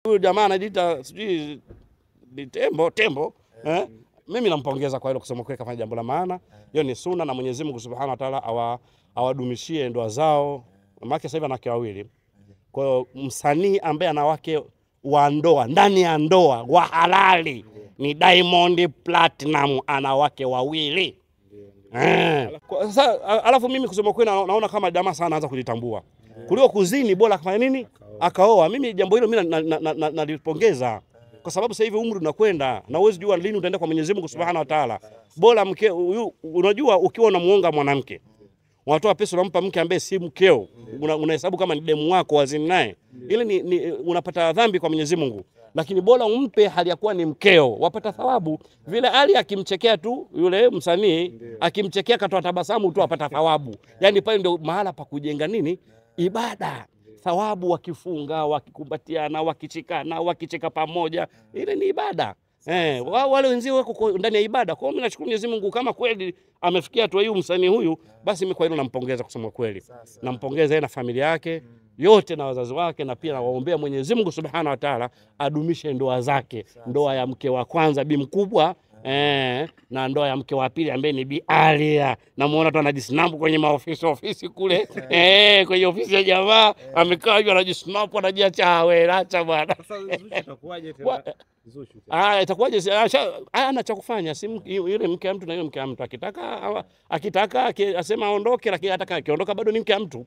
Huyu jamaa anajiita sijui tembo. Mimi nampongeza kwa hilo, kusema kweli kafanya jambo la maana. Hiyo ni sunna, na Mwenyezi Mungu Subhanahu wa Ta'ala awadumishie ndoa zao. Maana sasa hivi ana wake wawili. Kwa hiyo msanii ambaye ana wake wa ndoa, ndani ya ndoa, wa halali, ni Diamond Platinum, ana wake wawili. Sasa alafu mimi kusema kweli naona kama jamaa sana anaanza kujitambua. Kuliko kuzini bora akafanya nini? Akaoa. Mimi jambo hilo mimi nalipongeza. Kwa sababu sasa hivi umri unakwenda na uwezi jua lini utaenda kwa Mwenyezi Mungu Subhanahu wa Ta'ala. Bora mke unajua, ukiwa unamuonga mwanamke, unatoa pesa unampa mke ambaye si mkeo, unahesabu kama ni demu wako wazini naye, ile ni unapata dhambi kwa Mwenyezi Mungu. Lakini bora umpe hali ya kuwa ni mkeo, wapata thawabu. Vile Ali akimchekea tu yule msanii, akimchekea katoa tabasamu tu, apata thawabu. Yani pale ndio mahala pa kujenga nini? Ibada. Thawabu, wakifunga, wakikumbatiana, wakichikana, wakicheka pamoja, ile ni ibada. Wale wenzio wako ndani ya ibada. Kwa hiyo mimi nashukuru Mwenyezi Mungu, kama kweli amefikia hatua hiyo msanii huyu, basi mimi kwa hilo nampongeza kusema kweli. Nampongeza yeye na familia yake yote na wazazi wake, na pia nawaombea Mwenyezi Mungu Subhanahu wa Ta'ala adumishe ndoa zake, ndoa ya mke wa kwanza Bi Mkubwa, na ndoa ya mke wa pili ambaye ni Bi Alia. Namuona tu anajisnap kwenye ofisi kule, kwenye ofisi ya jamaa amekaa hivi anajisnap, anajiacha wewe, acha bwana. Sasa itakuwaje tena? Itakuwaje? Ana cha kufanya, si yule mke wa mtu na yule mke wa mtu. Akitaka asema aondoke, lakini hata akiondoka bado ni mke wa mtu.